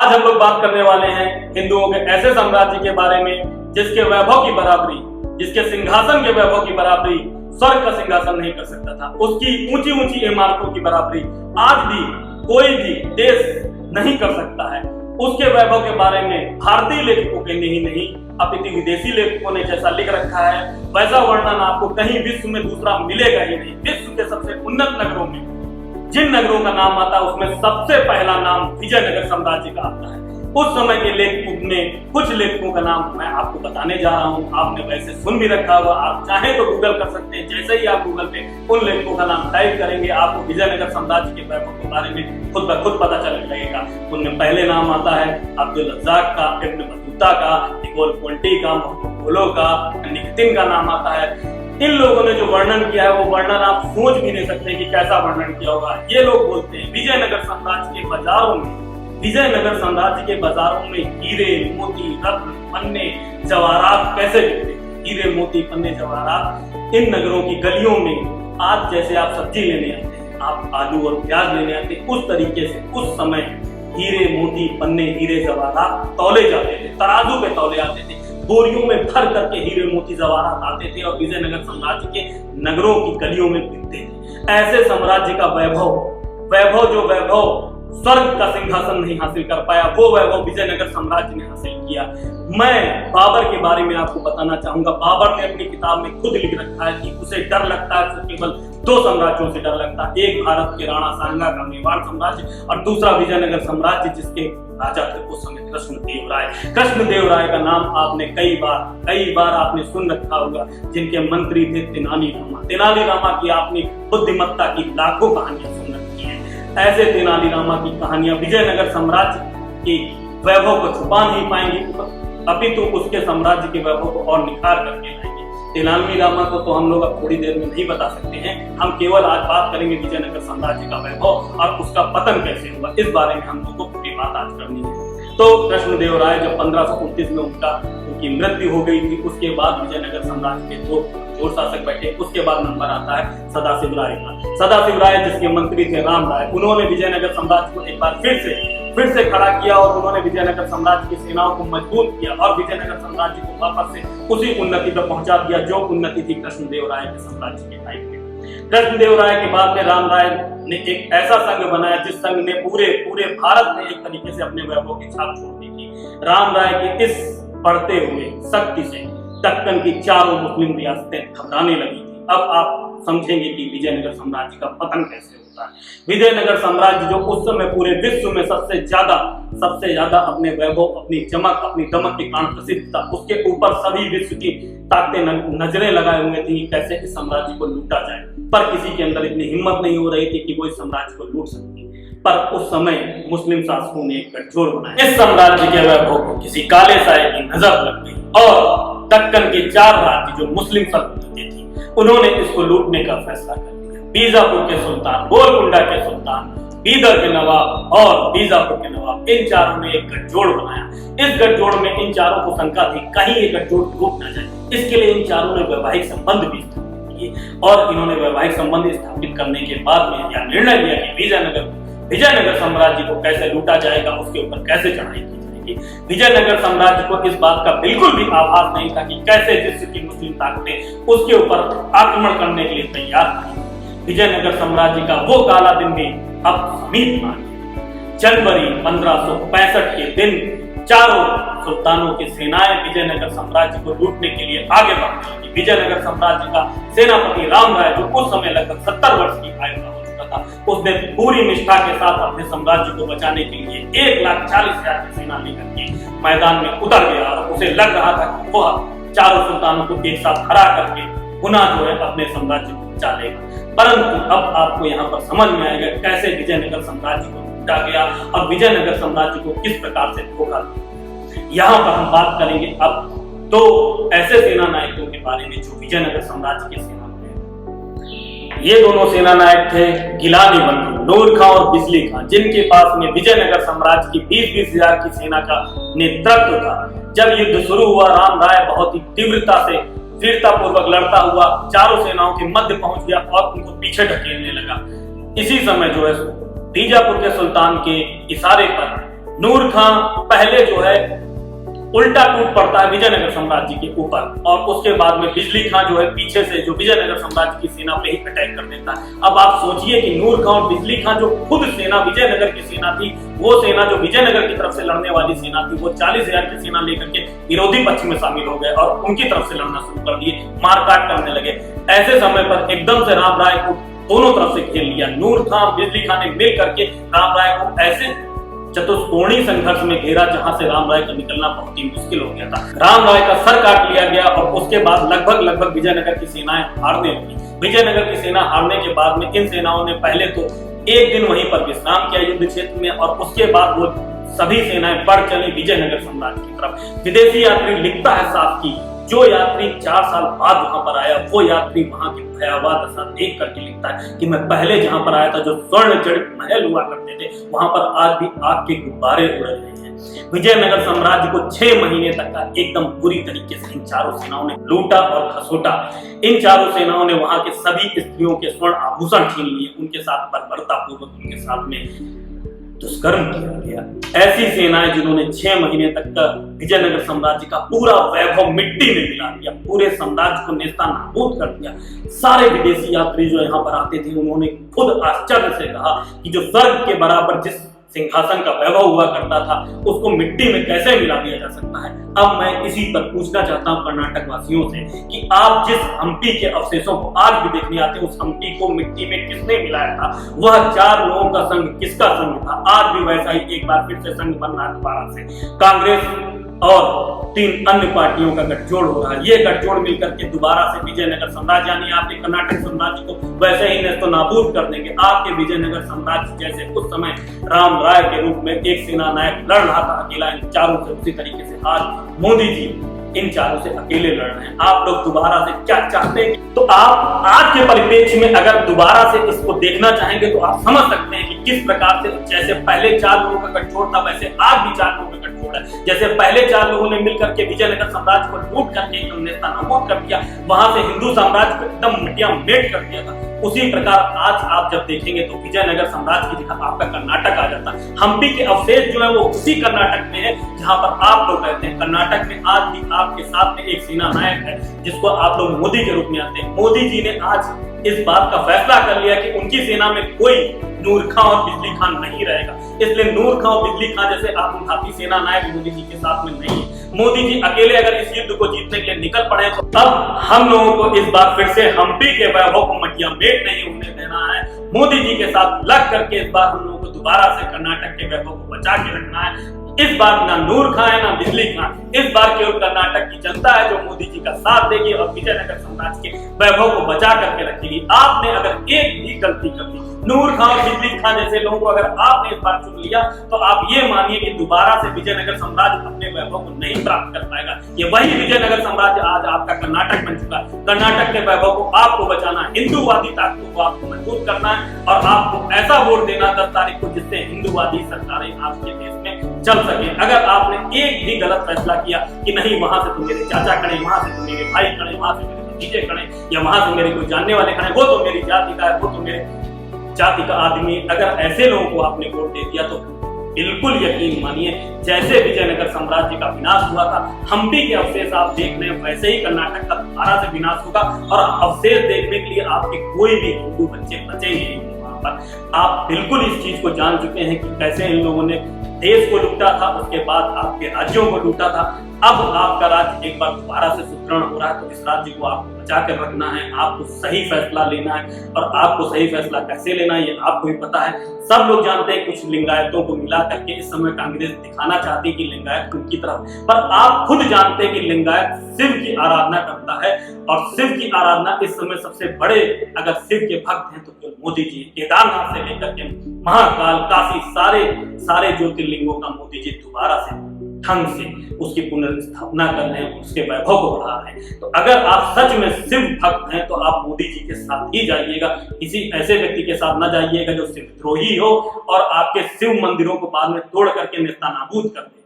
आज हम लोग बात करने वाले हैं हिंदुओं के ऐसे साम्राज्य के बारे में जिसके वैभव की बराबरी, जिसके सिंहासन के वैभव की बराबरी स्वर्ग का सिंहासन नहीं कर सकता था। उसकी ऊंची ऊंची इमारतों की बराबरी आज भी कोई भी देश नहीं कर सकता है। उसके वैभव के बारे में भारतीय लेखकों के नहीं अपितु विदेशी लेखकों ने जैसा लिख रखा है वैसा वर्णन आपको कहीं विश्व में दूसरा मिलेगा ही नहीं। विश्व के सबसे उन्नत नगरों में जिन नगरों का नाम आता है उसमें सबसे पहला नाम विजयनगर साम्राज्य का आता है। उस समय के लेखकों में कुछ लेखकों का नाम मैं आपको बताने जा रहा हूं। आपने वैसे सुन भी रखा हुआ, आप चाहें तो गूगल कर सकते हैं। जैसे ही आप गूगल पे उन लेखकों का नाम टाइप करेंगे आपको विजयनगर साम्राज्य के वैभव के बारे में खुद ब खुद पता चलने लगेगा। उनमें पहले नाम आता है अब्दुल रज़्ज़ाक का, इब्न बतूता का, निकोल पोल्टी का, पोलो का, निकतिन का नाम आता है। इन लोगों ने जो वर्णन किया है वो वर्णन आप सोच भी नहीं सकते कि कैसा वर्णन किया होगा। ये लोग बोलते हैं विजयनगर साम्राज्य के बाजारों में, विजयनगर साम्राज्य के बाजारों में हीरे मोती रत्न पन्ने जवाहरात कैसे बिकते थे। हीरे मोती पन्ने जवाहरात इन नगरों की गलियों में आज जैसे आप सब्जी लेने आते हैं, आप आलू और प्याज लेने आते हैं, उस तरीके से उस समय हीरे मोती पन्ने हीरे जवाहरात तौले जाते थे, तराजू पे तौले आते थे, बोरियों में भर करके हीरे मोती जवाहरात आते थे और विजयनगर साम्राज्य के नगरों की गलियों में बिकते थे। ऐसे साम्राज्य का वैभव स्वर्ग का सिंहासन नहीं हासिल कर पाया, वो वैभव विजयनगर साम्राज्य ने हासिल किया। मैं बाबर के बारे में आपको बताना चाहूंगा। बाबर ने अपनी किताब में खुद लिख रखा है कि उसे डर लगता है, तो केवल दो साम्राज्यों से डर लगता है। एक भारत के राणा सांगा का मेवाड़ साम्राज्य और दूसरा विजयनगर साम्राज्य जिसके राजा थे उस समय कृष्णदेव राय। कृष्णदेव राय का नाम आपने कई बार आपने सुन रखा होगा, जिनके मंत्री थे तेनाली रामा। तेनाली रामा की आपने बुद्धिमत्ता की लाखों कहानियां सुन रखी हैं। ऐसे तेनाली रामा की कहानियां विजयनगर साम्राज्य के वैभव को छुपा नहीं पाएंगी, अपितु उसके साम्राज्य के वैभव को और निखार करके लाएंगे। तेनाली रामा को तो हम लोग अब थोड़ी देर में नहीं बता सकते हैं। हम केवल आज बात करेंगे विजयनगर साम्राज्य का वैभव और उसका पतन कैसे हुआ, इस बारे में हम लोग को पूरी बात आज करनी है। तो कृष्णदेव राय जब 1529 में उनकी मृत्यु हो गई थी, उसके बाद विजयनगर साम्राज्य के दो शासक बैठे। उसके बाद नंबर आता है सदाशिव राय का। सदाशिव राय जिसके मंत्री थे राम राय, उन्होंने विजयनगर साम्राज्य को एक बार फिर से खड़ा किया और उन्होंने विजयनगर साम्राज्य की सेनाओं को मजबूत किया और विजयनगर साम्राज्य को वापस से उसी उन्नति पर पहुंचा दिया जो उन्नति थी कृष्णदेव राय के साम्राज्य के टाइम में। कृष्णदेव राय के बाद में राम राय ने एक ऐसा संघ बनाया जिस संघ ने पूरे भारत में एक तरीके से अपने वैभव की छाप छोड़ दी थी। राम राय के इस बढ़ते हुए शक्ति से दक्कन की चारों मुस्लिम रियासतें घबराने लगी थी। अब आप समझेंगे कि विजयनगर साम्राज्य का पतन कैसे होता है। विजयनगर साम्राज्य जो उस समय पूरे विश्व में सबसे ज्यादा अपने वैभव, अपनी चमक, अपनी दमक के कारण प्रसिद्ध था, उसके ऊपर सभी विश्व की ताकतें नजरें लगाए हुए थी कैसे इस साम्राज्य को लूटा जाए, पर किसी के अंदर इतनी हिम्मत नहीं हो रही थी कि वो इस साम्राज्य को लूट सकती। पर उस समय मुस्लिम शासकों ने एक गठजोड़ बनाया। इस साम्राज्य के वैभव को किसी काले साए की नजर लग गई और दक्कन के 4 राज्य जो मुस्लिम सल्तनतें थी उन्होंने इसको लूटने का फैसला कर लिया। बीजापुर के सुल्तान, गोलकुंडा के सुल्तान, बीदर के नवाब और बीजापुर के नवाब, इन चारों ने एक गठजोड़ बनाया। इस गठजोड़ में इन चारों को शंका थी कहीं ये गठजोड़ टूट न जाए। इसके लिए इन चारों ने वैवाहिक संबंध भी स्थापित किए और इन्होंने वैवाहिक संबंध स्थापित करने के बाद में यह निर्णय लिया कि विजयनगर साम्राज्य को कैसे लूटा जाएगा, उसके ऊपर कैसे चढ़ाई की जाएगी। विजयनगर साम्राज्य को इस बात का बिल्कुल भी आभास नहीं था कि कैसे विश्व की मुस्लिम ताकतें उसके ऊपर आक्रमण करने के लिए तैयार थी। विजयनगर साम्राज्य का वो काला दिन भी अब समीप आ गया। जनवरी 1565 के दिन चारों सुल्तानों की सेनाएं विजयनगर साम्राज्य को लूटने के लिए आगे बढ़ने लगी। विजयनगर साम्राज्य का सेनापति राम राय जो उस समय लगभग 70 वर्ष की आयु का हो चुका था, उसने पूरी निष्ठा के साथ अपने साम्राज्य को बचाने के लिए 1,40,000 की सेना लेकर के मैदान में उतर गया और उसे लग रहा था कि वह चारों सुल्तानों को एक साथ खड़ा करके पुनः जो है अपने साम्राज्य को बचा लेगा। परंतु अब आपको यहाँ पर समझ में आएगा कैसे विजयनगर साम्राज्य को लूटा गया और विजयनगर साम्राज्य को किस प्रकार से धोखा दिया। यहाँ पर हम बात करेंगे अब 2 ऐसे सेना नायकों के बारे में जो विजयनगर साम्राज्य के सेना में। ये दोनों सेना नायक थे गिलानी बंधु, नूर खां और बिजली खां, जिनके पास में विजयनगर साम्राज्य की 20-20 हजार की सेना का नेतृत्व था। जब युद्ध शुरू हुआ राम राय बहुत ही तीव्रता से वीरता पूर्वक लड़ता हुआ चारों सेनाओं के मध्य पहुंच गया और उनको पीछे ढकेलने लगा। इसी समय जो है बीजापुर के सुल्तान के इशारे पर नूर खां पहले जो है उल्टा टूट पड़ता है विजयनगर साम्राज्य के ऊपर और उसके बाद में बिजली खां जो है पीछे से जो विजयनगर साम्राज्य की सेना पे ही अटैक कर देता है। अब आप सोचिए कि नूर खां और बिजली खां जो खुद सेना विजयनगर की सेना थी, वो सेना जो विजयनगर की तरफ से लड़ने वाली सेना थी, वो 40,000 की सेना लेकर के विरोधी पक्ष में शामिल हो गए और उनकी तरफ से लड़ना शुरू कर दिए, मारकाट करने लगे। ऐसे समय पर एकदम से राम राय को दोनों तरफ से घेर लिया। नूर खां बिजली खां ने मिल करके राम राय को ऐसे चतुष्कोणीय संघर्ष में घेरा जहां से राम राय का निकलना बहुत ही मुश्किल हो गया था। राम राय का सर काट लिया गया और उसके बाद लगभग विजयनगर की सेनाएं हारने लगी। विजयनगर की सेना हारने के बाद में इन सेनाओं ने पहले तो एक दिन वहीं पर विश्राम किया युद्ध क्षेत्र में और उसके बाद वो सभी सेनाएं बढ़ चली विजयनगर साम्राज्य की तरफ। विदेशी यात्री लिखता है साफ की जो यात्री 4 साल बाद वहां पर आया, वो यात्री वहां की भयावह दशा देख करके लिखता है कि मैं पहले जहां पर आया था, जो स्वर्ण जड़ित महल हुआ करते थे, वहां पर आज भी आग के गुब्बारे उड़ रहे हैं। विजयनगर साम्राज्य को 6 महीने तक का एकदम बुरी तरीके से इन चारों सेनाओं ने लूटा और खसोटा। इन चारों सेनाओं ने वहां के सभी स्त्रियों के स्वर्ण आभूषण छीन लिए, उनके साथ बर्बरतापूर्वक उनके साथ में दुष्कर्म किया गया। ऐसी सेनाएं जिन्होंने 6 महीने तक का विजयनगर साम्राज्य का पूरा वैभव मिट्टी में मिला दिया, पूरे साम्राज्य को नेस्तनाबूद कर दिया। सारे विदेशी यात्री जो यहाँ पर आते थे उन्होंने खुद आश्चर्य से कहा कि जो स्वर्ग के बराबर जिस सिंहासन का वैभव हुआ करता था उसको मिट्टी में कैसे मिला दिया जा सकता है। अब मैं इसी पर पूछना चाहता हूं कर्नाटक वासियों से कि आप जिस हम्पी के अवशेषों को आज भी देखने आते हैं, उस हम्पी को मिट्टी में किसने मिलाया था? वह 4 लोगों का संघ किसका संघ था? आज भी वैसा ही एक बार फिर से संघ बन रहा है दोबारा से। कांग्रेस और 3 अन्य पार्टियों का गठजोड़ हो रहा है। ये गठजोड़ मिलकर के दोबारा से विजयनगर साम्राज्य यानी आपके कर्नाटक साम्राज्य को वैसे ही नेस्तनाबूद कर देंगे। आपके विजयनगर साम्राज्य जैसे उस समय राम राय के रूप में एक सेना नायक लड़ रहा था अकेला इन चारों से, उसी तरीके से आज मोदी जी इन चारों से अकेले लड़ रहे हैं। आप लोग दोबारा से क्या चाहते हैं? तो आप आज के परिप्रेक्ष्य में अगर दोबारा से इसको देखना चाहेंगे तो आप समझ सकते हैं कि किस प्रकार से जैसे पहले 4 लोगों का गठजोड़ था वैसे आज भी 4 लोगों का गठजोड़ है। जैसे पहले 4 लोगों ने मिलकर के विजयनगर साम्राज्य को लूट करके एकदम नेस्तनाबूद कर दिया, वहां से हिंदू साम्राज्य को एकदम मिट्टियां मेट कर दिया था, उसी प्रकार आज आप जब देखेंगे तो विजयनगर साम्राज्य की जगह आपका कर्नाटक आ जाता है। हम्पी के अवशेष जो है वो उसी कर्नाटक में है जहां पर आप लोग रहते हैं। कर्नाटक में आज भी आपके साथ में एक सेना नायक है जिसको आप लोग मोदी के रूप में आते हैं। मोदी जी ने आज इस बात का फैसला कर लिया कि उनकी सेना में कोई नूर खां और बिजली खां नहीं रहेगा, इसलिए नूर खां और बिजली खां जैसे आत्मघाती सेना नायक मोदी जी के साथ में नहीं है। मोदी जी अकेले अगर इस युद्ध को जीतने के लिए निकल पड़े तो अब हम लोगों को इस बार फिर से हम्पी के वैभव को मटिया मेट नहीं होने देना है। मोदी जी के साथ लग करके इस बार हम लोगों को दोबारा से कर्नाटक के वैभव को बचा के रखना है। इस बार ना नूर खां है ना बिजली खां, इस बार केवल कर्नाटक की जनता है जो मोदी जी का साथ देगी और विजयनगर साम्राज्य के वैभव को बचा करके रखेगी। आपने अगर एक भी गलती कर दी, नूर खां और बिजली खां जैसे लोगों को अगर आपने इस बार चुन लिया तो आप ये मानिए कि दोबारा से विजयनगर साम्राज्य अपने वैभव को नहीं प्राप्त कर पाएगा। ये वही विजयनगर साम्राज्य आज आपका कर्नाटक बन चुका है। कर्नाटक के वैभव को आपको बचाना है, हिंदूवादी ताकतों को आपको मजबूत करना है और आपको ऐसा वोट देना 10 तारीख को जिससे हिंदूवादी सरकारें आपके देश में चल सके। अगर आपने एक भी गलत फैसला किया कि नहीं वहां से तो मेरे चाचा खड़े, वहां से तो मेरे भाई खड़े, वहां से मेरे भतीजे खड़े या वहां से मेरे कोई जानने वाले खड़े, वो तो मेरी जाति का है, वो तो मेरे जाति का आदमी, अगर ऐसे लोगों को आपने वोट दे दिया तो बिल्कुल यकीन मानिए जैसे विजयनगर साम्राज्य का विनाश हुआ था, हम्पी के अवशेष आप देख रहे हैं वैसे ही कर्नाटक का दोबारा से विनाश होगा और अवशेष देखने के लिए आपके कोई भी हिंदू बच्चे बचेंगे नहीं वहां पर। आप बिल्कुल इस चीज को जान चुके हैं कि कैसे इन लोगों ने देश को लूटा था, उसके बाद आपके राज्यों को लूटा था। अब आपका राज्य एक बार दोबारा से सुदृढ़ हो रहा है तो इस राज्य को आपको बचा कर रखना है, आपको सही फैसला लेना है और आपको सही फैसला कैसे लेना है ये आपको भी पता है। सब लोग जानते हैं कुछ लिंगायतों को मिला करके इस समय कांग्रेस दिखाना चाहती है कि लिंगायत उनकी तरफ, पर आप खुद जानते हैं कि लिंगायत शिव की आराधना करता है और शिव की आराधना इस समय सबसे बड़े अगर शिव के भक्त हैं तो मोदी जी। केदारनाथ से लेकर के महाकाल, काशी, सारे ज्योतिर्लिंगों का मोदी जी दोबारा से ढंग से उसकी पुनर्स्थापना कर रहे हैं, उसके वैभव को बढ़ा रहे हैं। तो अगर आप सच में शिव भक्त हैं तो आप मोदी जी के साथ ही जाइएगा, किसी ऐसे व्यक्ति के साथ न जाइएगा जो शिवद्रोही हो और आपके शिव मंदिरों को बाद में तोड़ करके नेस्तनाबूद कर दे।